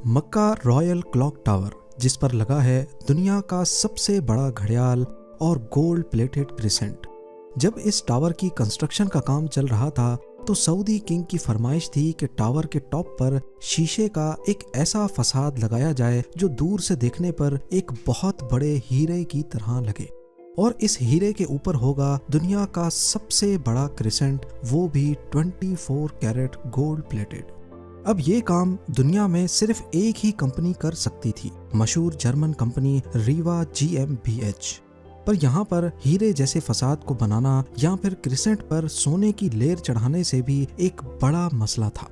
मक्का royal clock tower, जिस पर लगा है दुनिया का सबसे बड़ा घड़ियाल और गोल्ड प्लेटेड क्रिसेंट। जब इस टावर की कंस्ट्रक्शन का काम चल रहा था तो सऊदी किंग की फरमाइश थी कि टावर के टॉप पर शीशे का एक ऐसा फसाद लगाया जाए जो दूर से देखने पर एक बहुत बड़े हीरे की तरह लगे, और इस हीरे के ऊपर होगा दुनिया का सबसे बड़ा क्रिसेंट, वो भी 24 कैरेट गोल्ड प्लेटेड। अब ये काम दुनिया में सिर्फ एक ही कंपनी कर सकती थी, मशहूर जर्मन कंपनी रीवा GmbH। पर यहाँ पर हीरे जैसे फसाद को बनाना या फिर क्रिसेंट पर सोने की लेयर चढ़ाने से भी एक बड़ा मसला था।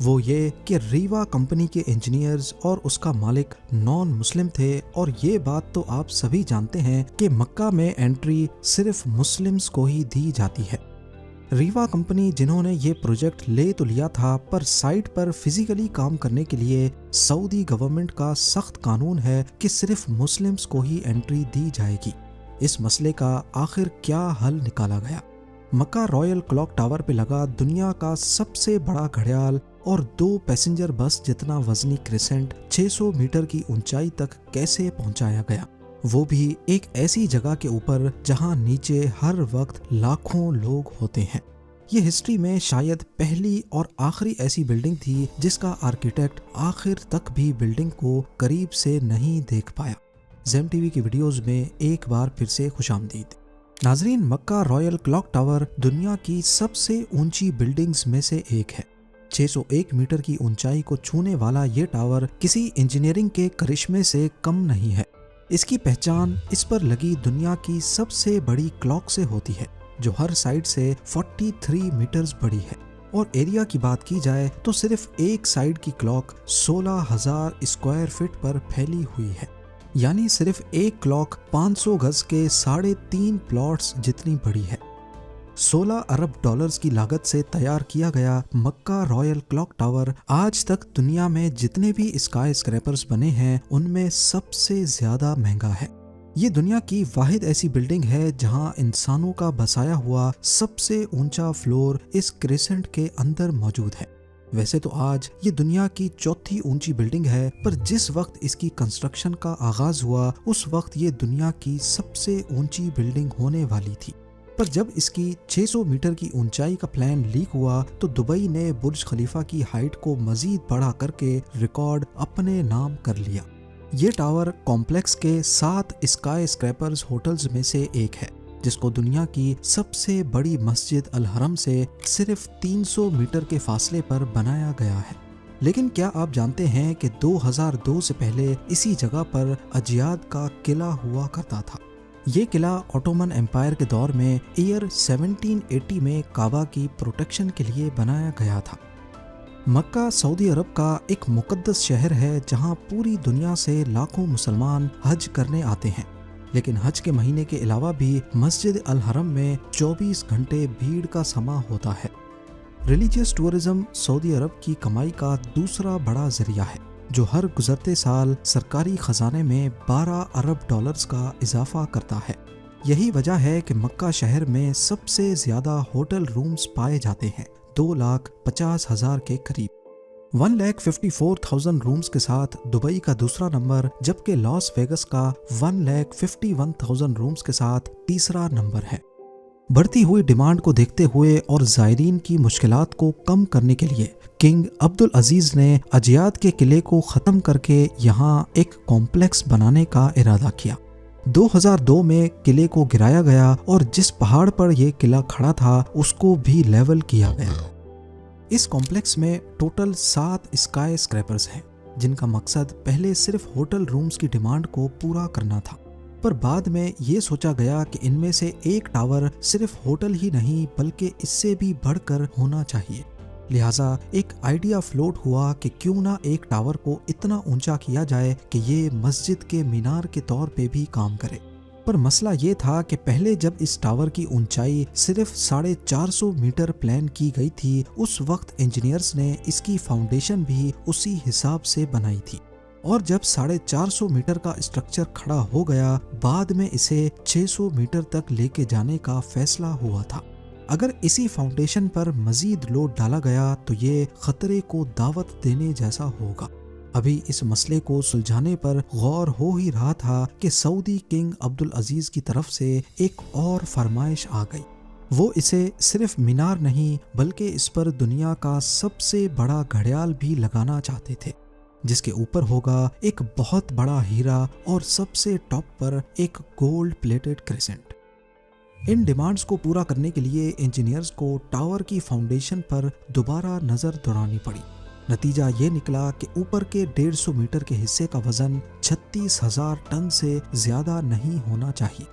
वो ये कि रीवा कंपनी के इंजीनियर्स और उसका मालिक नॉन मुस्लिम थे, और ये बात तो आप सभी जानते हैं कि मक्का में एंट्री सिर्फ मुस्लिम्स को ही दी जाती है। रीवा कंपनी जिन्होंने ये प्रोजेक्ट ले तो लिया था, पर साइट पर फिजिकली काम करने के लिए सऊदी गवर्नमेंट का सख्त कानून है कि सिर्फ मुस्लिम्स को ही एंट्री दी जाएगी। इस मसले का आखिर क्या हल निकाला गया? मक्का रॉयल क्लॉक टावर पे लगा दुनिया का सबसे बड़ा घड़ियाल और 2 पैसेंजर बस जितना वजनी क्रिसेंट 600 मीटर की ऊंचाई तक कैसे पहुंचाया गया, वो भी एक ऐसी जगह के ऊपर जहां नीचे हर वक्त लाखों लोग होते हैं। ये हिस्ट्री में शायद पहली और आखिरी ऐसी बिल्डिंग थी जिसका आर्किटेक्ट आखिर तक भी बिल्डिंग को करीब से नहीं देख पाया। ज़ेम टीवी की वीडियोस में एक बार फिर से खुशामदीद। नाजरीन, मक्का रॉयल क्लॉक टावर दुनिया की सबसे ऊंची बिल्डिंग्स में से एक है। 601 मीटर की ऊंचाई को छूने वाला ये टावर किसी इंजीनियरिंग के करिश्मे से कम नहीं है। इसकी पहचान इस पर लगी दुनिया की सबसे बड़ी क्लॉक से होती है, जो हर साइड से 43 मीटर्स बड़ी है। और एरिया की बात की जाए तो सिर्फ एक साइड की क्लॉक 16,000 स्क्वायर फीट पर फैली हुई है, यानी सिर्फ एक क्लॉक 500 गज के 3.5 प्लॉट्स जितनी बड़ी है। 16 अरब डॉलर्स की लागत से तैयार किया गया मक्का रॉयल क्लॉक टावर आज तक दुनिया में जितने भी स्काई स्क्रैपर्स बने हैं उनमें सबसे ज्यादा महंगा है। ये दुनिया की वाहिद ऐसी बिल्डिंग है जहां इंसानों का बसाया हुआ सबसे ऊंचा फ्लोर इस क्रिसेंट के अंदर मौजूद है। वैसे तो आज ये दुनिया की चौथी ऊंची बिल्डिंग है, पर जिस वक्त इसकी कंस्ट्रक्शन का आगाज हुआ उस वक्त ये दुनिया की सबसे ऊंची बिल्डिंग होने वाली थी। पर जब इसकी 600 मीटर की ऊंचाई का प्लान लीक हुआ तो दुबई ने बुर्ज खलीफा की हाइट को मजीद बढ़ा करके रिकॉर्ड अपने नाम कर लिया। ये टावर कॉम्प्लेक्स के 7 स्काई स्क्रैपर्स होटल्स में से एक है, जिसको दुनिया की सबसे बड़ी मस्जिद अल हरम से सिर्फ 300 मीटर के फासले पर बनाया गया है। लेकिन क्या आप जानते हैं कि 2002 से पहले इसी जगह पर अजियाद का किला हुआ करता था। ये किला ऑटोमन एम्पायर के दौर में ईयर 1780 में काबा की प्रोटेक्शन के लिए बनाया गया था। मक्का सऊदी अरब का एक मुकद्दस शहर है जहां पूरी दुनिया से लाखों मुसलमान हज करने आते हैं, लेकिन हज के महीने के अलावा भी मस्जिद अल हरम में 24 घंटे भीड़ का समा होता है। रिलीजियस टूरिज्म सऊदी अरब की कमाई का दूसरा बड़ा जरिया है, जो हर गुजरते साल सरकारी खजाने में 12 अरब डॉलर्स का इजाफा करता है। यही वजह है कि मक्का शहर में सबसे ज्यादा होटल रूम्स पाए जाते हैं, 2,50,000 के करीब। 1,54,000 रूम्स के साथ दुबई का दूसरा नंबर, जबकि लॉस वेगस का 1,51,000 रूम्स के साथ तीसरा नंबर है। बढ़ती हुई डिमांड को देखते हुए और ज़ायरीन की मुश्किलात को कम करने के लिए किंग अब्दुल अजीज ने अजियाद के किले को ख़त्म करके यहाँ एक कॉम्प्लेक्स बनाने का इरादा किया। 2002 में किले को गिराया गया और जिस पहाड़ पर यह किला खड़ा था उसको भी लेवल किया गया। इस कॉम्प्लेक्स में टोटल 7 स्काई स्क्रैपर्स हैं, जिनका मकसद पहले सिर्फ होटल रूम्स की डिमांड को पूरा करना था, पर बाद में ये सोचा गया कि इनमें से एक टावर सिर्फ होटल ही नहीं बल्कि इससे भी बढ़कर होना चाहिए। लिहाजा एक आइडिया फ्लोट हुआ कि क्यों ना एक टावर को इतना ऊंचा किया जाए कि ये मस्जिद के मीनार के तौर पे भी काम करे। पर मसला ये था कि पहले जब इस टावर की ऊंचाई सिर्फ 450 मीटर प्लान की गई थी, उस वक्त इंजीनियर्स ने इसकी फाउंडेशन भी उसी हिसाब से बनाई थी, और जब 450 मीटर का स्ट्रक्चर खड़ा हो गया, बाद में इसे 600 मीटर तक लेके जाने का फैसला हुआ था। अगर इसी फाउंडेशन पर मजीद लोड डाला गया तो ये खतरे को दावत देने जैसा होगा। अभी इस मसले को सुलझाने पर गौर हो ही रहा था कि सऊदी किंग अब्दुल अजीज की तरफ से एक और फरमाइश आ गई। वो इसे सिर्फ मीनार नहीं बल्कि इस पर दुनिया का सबसे बड़ा घड़ियाल भी लगाना चाहते थे, जिसके ऊपर होगा एक बहुत बड़ा हीरा और सबसे टॉप पर एक गोल्ड प्लेटेड क्रेसेंट। इन डिमांड्स को पूरा करने के लिए इंजीनियर्स को टावर की फाउंडेशन पर दोबारा नजर दौड़ानी पड़ी। नतीजा ये निकला कि ऊपर के 150 मीटर के हिस्से का वजन 36,000 टन से ज्यादा नहीं होना चाहिए।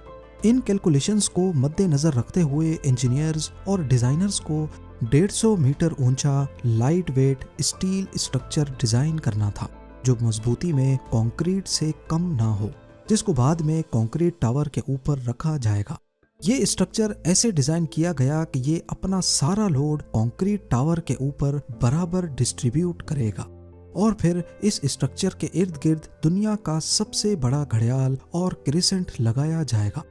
इन कैलकुलेशंस को मद्देनजर रखते हुए इंजीनियर्स और डिजाइनर्स को 150 मीटर ऊंचा light weight steel structure design करना था, जो मजबूती में कंक्रीट से कम ना हो, जिसको बाद में कंक्रीट टावर के ऊपर रखा जाएगा। ये स्ट्रक्चर ऐसे डिजाइन किया गया कि ये अपना सारा लोड कंक्रीट टावर के ऊपर बराबर डिस्ट्रीब्यूट करेगा और फिर इस स्ट्रक्चर के इर्द गिर्द दुनिया का सबसे बड़ा घड़ियाल और क्रिसेंट लगाया जाएगा।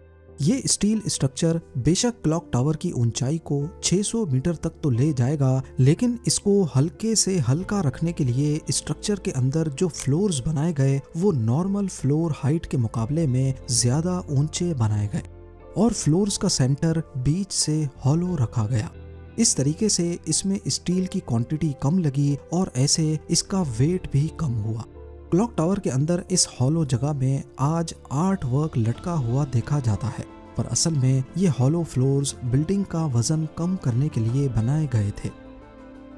ये स्टील स्ट्रक्चर बेशक क्लॉक टावर की ऊंचाई को 600 मीटर तक तो ले जाएगा, लेकिन इसको हल्के से हल्का रखने के लिए स्ट्रक्चर के अंदर जो फ्लोर्स बनाए गए वो नॉर्मल फ्लोर हाइट के मुकाबले में ज्यादा ऊंचे बनाए गए और फ्लोर्स का सेंटर बीच से हॉलो रखा गया। इस तरीके से इसमें स्टील की क्वांटिटी कम लगी और ऐसे इसका वेट भी कम हुआ। क्लॉक टावर के अंदर इस हॉलो जगह में आज आर्ट वर्क लटका हुआ देखा जाता है, पर असल में ये हॉलो फ्लोर्स बिल्डिंग का वजन कम करने के लिए बनाए गए थे।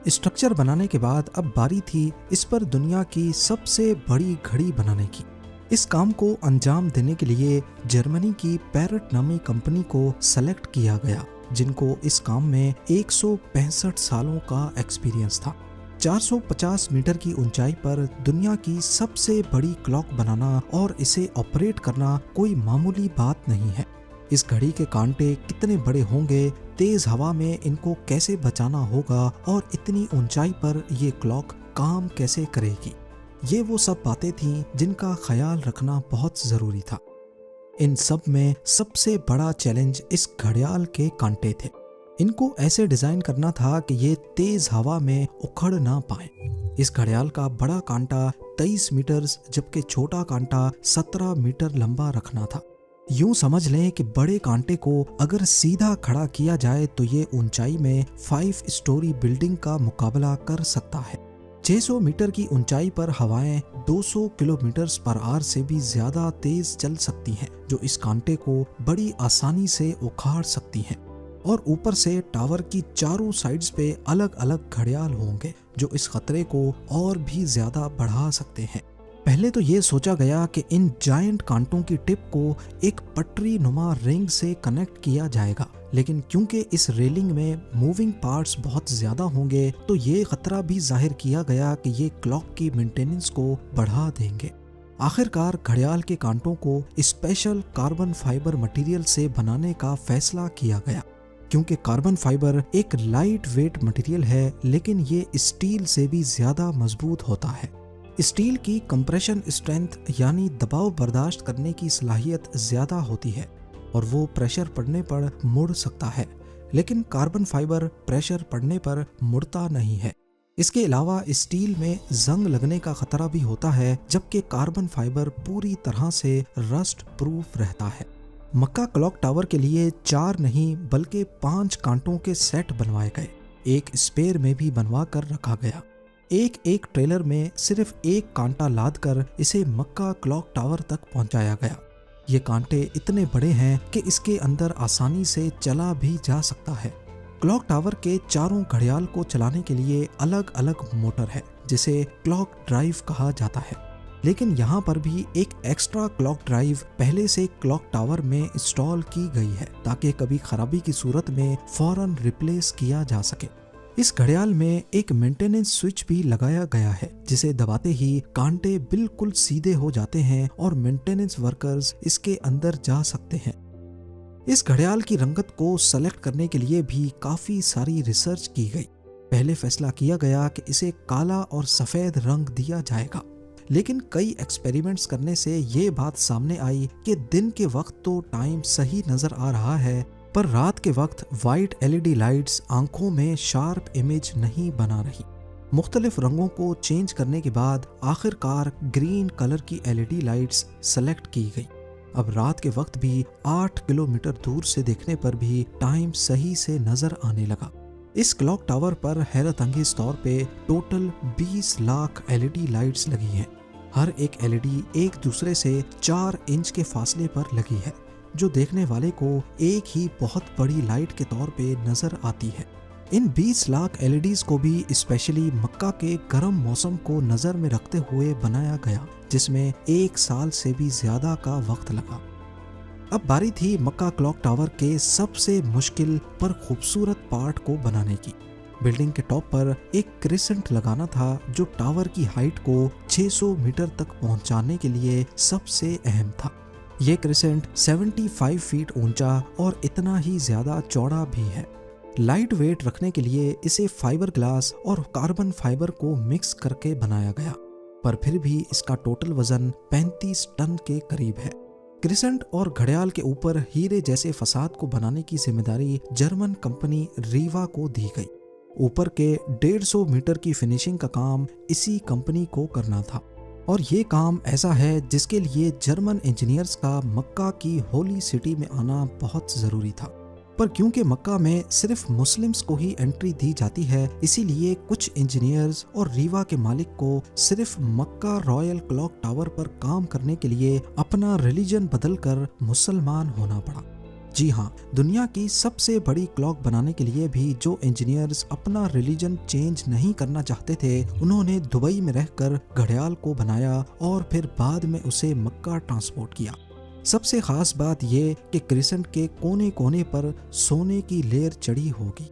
स्ट्रक्चर बनाने के बाद अब बारी थी इस पर दुनिया की सबसे बड़ी घड़ी बनाने की। इस काम को अंजाम देने के लिए जर्मनी की पैरेट नामी कंपनी को सेलेक्ट किया गया, जिनको इस काम में 165 सालों का एक्सपीरियंस था। 450 मीटर की ऊंचाई पर दुनिया की सबसे बड़ी क्लॉक बनाना और इसे ऑपरेट करना कोई मामूली बात नहीं है। इस घड़ी के कांटे कितने बड़े होंगे, तेज हवा में इनको कैसे बचाना होगा और इतनी ऊंचाई पर ये क्लॉक काम कैसे करेगी, ये वो सब बातें थीं जिनका ख्याल रखना बहुत जरूरी था। इन सब में सबसे बड़ा चैलेंज इस घड़ियाल के कांटे थे। इनको ऐसे डिजाइन करना था कि ये तेज हवा में उखड़ ना पाए। इस घड़ियाल का बड़ा कांटा 23 मीटर जबकि छोटा कांटा 17 मीटर लंबा रखना था। यूं समझ लें कि बड़े कांटे को अगर सीधा खड़ा किया जाए तो ये ऊंचाई में 5 स्टोरी बिल्डिंग का मुकाबला कर सकता है। 600 मीटर की ऊंचाई पर हवाएं 200 किलोमीटर पर आवर से भी ज्यादा तेज चल सकती हैं, जो इस कांटे को बड़ी आसानी से उखाड़ सकती हैं। और ऊपर से टावर की चारों साइड्स पे अलग अलग घड़ियाल होंगे जो इस खतरे को और भी ज्यादा बढ़ा सकते हैं। पहले तो ये सोचा गया कि इन जायंट कांटों की टिप को एक पटरी नुमा रिंग से कनेक्ट किया जाएगा, लेकिन क्योंकि इस रेलिंग में मूविंग पार्ट्स बहुत ज्यादा होंगे तो ये खतरा भी जाहिर किया गया कि ये क्लॉक की मेंटेनेंस को बढ़ा देंगे। आखिरकार घड़ियाल के कांटों को स्पेशल कार्बन फाइबर मटेरियल से बनाने का फैसला किया गया, क्योंकि कार्बन फाइबर एक लाइट वेट मटेरियल है लेकिन ये स्टील से भी ज्यादा मजबूत होता है। स्टील की कंप्रेशन स्ट्रेंथ यानी दबाव बर्दाश्त करने की सलाहियत ज्यादा होती है और वो प्रेशर पड़ने पर मुड़ सकता है, लेकिन कार्बन फाइबर प्रेशर पड़ने पर मुड़ता नहीं है। इसके अलावा स्टील में जंग लगने का खतरा भी होता है, जबकि कार्बन फाइबर पूरी तरह से रस्ट प्रूफ रहता है। मक्का क्लॉक टावर के लिए 4 नहीं बल्कि 5 कांटों के सेट बनवाए गए, एक स्पेयर में भी बनवा कर रखा गया। एक ट्रेलर में सिर्फ एक कांटा लाद कर इसे मक्का क्लॉक टावर तक पहुंचाया गया। ये कांटे इतने बड़े हैं कि इसके अंदर आसानी से चला भी जा सकता है। क्लॉक टावर के चारों घड़ियाल को चलाने के लिए अलग अलग मोटर है जिसे क्लॉक ड्राइव कहा जाता है, लेकिन यहाँ पर भी एक एक्स्ट्रा क्लॉक ड्राइव पहले से क्लॉक टावर में इंस्टॉल की गई है ताकि कभी खराबी की सूरत में फौरन रिप्लेस किया जा सके। इस घड़ियाल में एक मेंटेनेंस स्विच भी लगाया गया है जिसे दबाते ही कांटे बिल्कुल सीधे हो जाते हैं और मेंटेनेंस वर्कर्स इसके अंदर जा सकते हैं। इस घड़ियाल की रंगत को सेलेक्ट करने के लिए भी काफी सारी रिसर्च की गई। पहले फैसला किया गया कि इसे काला और सफेद रंग दिया जाएगा, लेकिन कई एक्सपेरिमेंट्स करने से ये बात सामने आई कि दिन के वक्त तो टाइम सही नजर आ रहा है, पर रात के वक्त वाइट LED लाइट्स आंखों में शार्प इमेज नहीं बना रही। मुख्तलिफ रंगों को चेंज करने के बाद आखिरकार ग्रीन कलर की एलईडी लाइट्स सेलेक्ट की गई। अब रात के वक्त भी 8 किलोमीटर दूर से देखने पर भी टाइम सही से नजर आने लगा। इस क्लॉक टावर पर हैरत अंगेज तौर पे टोटल 20 लाख एलईडी लाइट्स लगी हैं। हर एक एलईडी एक दूसरे से 4 इंच के फासले पर लगी है, जो देखने वाले को एक ही बहुत बड़ी लाइट के तौर पे नजर आती है। इन 20 लाख एलईडीज को भी स्पेशली मक्का के गर्म मौसम को नजर में रखते हुए बनाया गया, जिसमें 1 साल से भी ज्यादा का वक्त लगा। अब बारी थी मक्का क्लॉक टावर के सबसे मुश्किल पर खूबसूरत पार्ट को बनाने की। बिल्डिंग के टॉप पर एक क्रिसेंट लगाना था, जो टावर की हाइट को 600 मीटर तक पहुंचाने के लिए सबसे अहम था। ये क्रिसेंट 75 फीट ऊंचा और इतना ही ज्यादा चौड़ा भी है। लाइट वेट रखने के लिए इसे फाइबर ग्लास और कार्बन फाइबर को मिक्स करके बनाया गया, पर फिर भी इसका टोटल वजन 35 टन के करीब है। क्रिसेंट और घड़ियाल के ऊपर हीरे जैसे फसाद को बनाने की जिम्मेदारी जर्मन कंपनी रीवा को दी गई। ऊपर के 150 मीटर की फिनिशिंग का काम इसी कंपनी को करना था, और ये काम ऐसा है जिसके लिए जर्मन इंजीनियर्स का मक्का की होली सिटी में आना बहुत जरूरी था। पर क्योंकि मक्का में सिर्फ मुस्लिम्स को ही एंट्री दी जाती है, इसीलिए कुछ इंजीनियर्स और रीवा के मालिक को सिर्फ मक्का रॉयल क्लॉक टावर पर काम करने के लिए अपना रिलीजन बदलकर मुसलमान होना पड़ा। जी हाँ, दुनिया की सबसे बड़ी क्लॉक बनाने के लिए भी जो इंजीनियर्स अपना रिलीजन चेंज नहीं करना चाहते थे, उन्होंने दुबई में रहकर घड़ियाल को बनाया और फिर बाद में उसे मक्का ट्रांसपोर्ट किया। सबसे खास बात ये कि क्रिसेंट के कोने कोने पर सोने की लेयर चढ़ी होगी।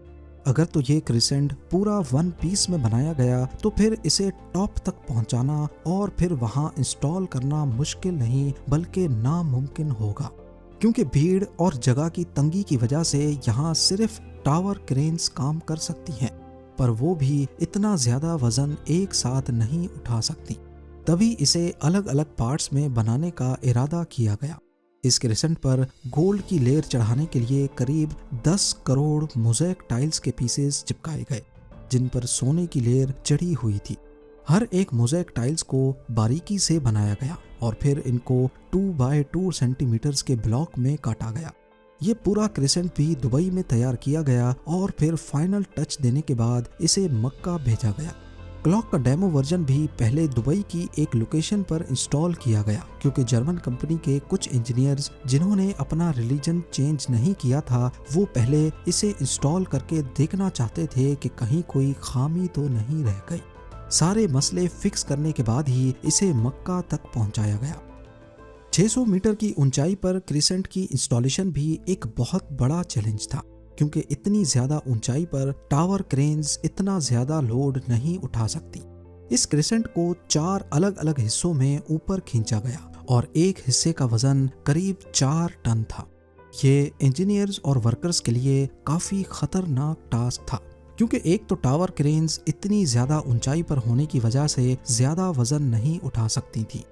अगर तो ये क्रिसेंट पूरा 1 पीस में बनाया गया तो फिर इसे टॉप तक पहुंचाना और फिर वहां इंस्टॉल करना मुश्किल नहीं बल्कि नामुमकिन होगा, क्योंकि भीड़ और जगह की तंगी की वजह से यहाँ सिर्फ टावर क्रेन्स काम कर सकती हैं, पर वो भी इतना ज्यादा वजन एक साथ नहीं उठा सकती। तभी इसे अलग अलग पार्ट्स में बनाने का इरादा किया गया। इस क्रिसेंट पर गोल्ड की लेयर चढ़ाने के लिए करीब 10 करोड़ मोज़ेक टाइल्स के पीसेस चिपकाए गए, जिन पर सोने की लेयर चढ़ी हुई थी। हर एक मोज़ेक टाइल्स को बारीकी से बनाया गया और फिर इनको 2 बाय 2 सेंटीमीटर्स के ब्लॉक में काटा गया। ये पूरा क्रिसेंट भी दुबई में तैयार किया गया और फिर फाइनल टच देने के बाद इसे मक्का भेजा गया। क्लॉक का डेमो वर्जन भी पहले दुबई की एक लोकेशन पर इंस्टॉल किया गया, क्योंकि जर्मन कंपनी के कुछ इंजीनियर्स जिन्होंने अपना रिलीजन चेंज नहीं किया था, वो पहले इसे इंस्टॉल करके देखना चाहते थे कि कहीं कोई खामी तो नहीं रह गई। सारे मसले फिक्स करने के बाद ही इसे मक्का तक पहुंचाया गया। 600 मीटर की ऊंचाई पर क्रिसेंट की इंस्टॉलेशन भी एक बहुत बड़ा चैलेंज था, क्योंकि इतनी ज्यादा ऊंचाई पर टावर क्रेन्स इतना ज्यादा लोड नहीं उठा सकती। इस क्रिसेंट को 4 अलग अलग हिस्सों में ऊपर खींचा गया और एक हिस्से का वजन करीब 4 टन था। ये इंजीनियर्स और वर्कर्स के लिए काफी खतरनाक टास्क था, क्योंकि एक तो टावर क्रेन्स इतनी ज्यादा ऊंचाई पर होने की वजह से ज्यादा वजन नहीं उठा सकती थी।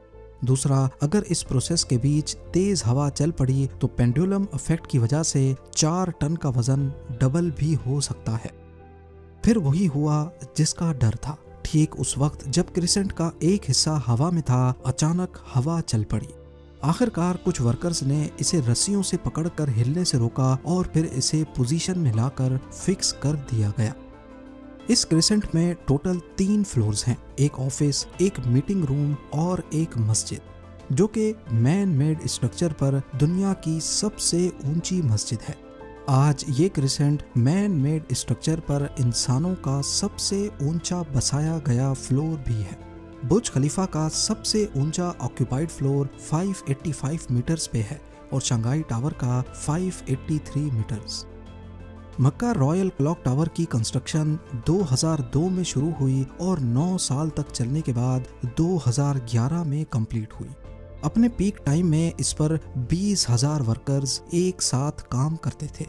दूसरा, अगर इस प्रोसेस के बीच तेज हवा चल पड़ी तो पेंडुलम इफेक्ट की वजह से 4 टन का वजन डबल भी हो सकता है। फिर वही हुआ जिसका डर था। ठीक उस वक्त जब क्रिसेंट का एक हिस्सा हवा में था, अचानक हवा चल पड़ी। आखिरकार कुछ वर्कर्स ने इसे रस्सियों से पकड़कर हिलने से रोका और फिर इसे पोजीशन में लाकर फिक्स कर दिया गया। इस क्रिसेंट में टोटल 3 फ्लोर्स हैं, एक ऑफिस, एक मीटिंग रूम और एक मस्जिद, जो कि मैन मेड स्ट्रक्चर पर दुनिया की सबसे ऊंची मस्जिद है। आज ये क्रिसेंट मैन मेड स्ट्रक्चर पर इंसानों का सबसे ऊंचा बसाया गया फ्लोर भी है। बुर्ज खलीफा का सबसे ऊंचा ऑक्यूपाइड फ्लोर 585 मीटर्स पे है और शंघाई टावर का 583 मीटर्स। मक्का रॉयल क्लॉक टावर की कंस्ट्रक्शन 2002 में शुरू हुई और 9 साल तक चलने के बाद 2011 में कंप्लीट हुई। अपने पीक टाइम में इस पर 20,000 वर्कर्स एक साथ काम करते थे।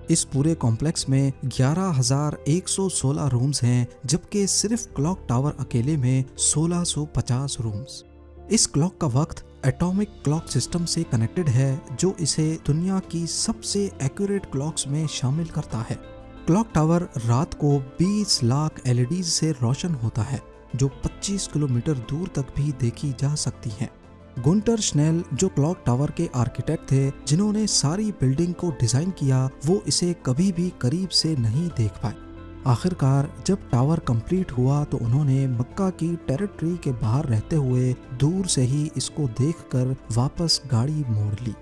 इस पूरे कॉम्प्लेक्स में 11,116 रूम्स हैं, जबकि सिर्फ क्लॉक टावर अकेले में 1650 रूम्स। इस क्लॉक का वक्त एटॉमिक क्लॉक सिस्टम से कनेक्टेड है, जो इसे दुनिया की सबसे एक्यूरेट क्लॉक्स में शामिल करता है। क्लॉक टावर रात को 20 लाख एलईडी से रोशन होता है, जो 25 किलोमीटर दूर तक भी देखी जा सकती हैं। गुंटर श्नेल जो क्लॉक टावर के आर्किटेक्ट थे जिन्होंने सारी बिल्डिंग को डिजाइन किया, वो इसे कभी भी करीब से नहीं देख पाए। आखिरकार जब टावर कंप्लीट हुआ तो उन्होंने मक्का की टेरिटरी के बाहर रहते हुए दूर से ही इसको देखकर वापस गाड़ी मोड़ ली।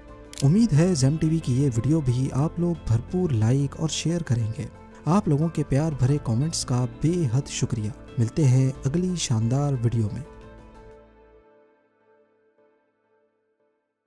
उम्मीद है ज़ेम टीवी की ये वीडियो भी आप लोग भरपूर लाइक और शेयर करेंगे। आप लोगों के प्यार भरे कमेंट्स का बेहद शुक्रिया। मिलते हैं अगली शानदार वीडियो में।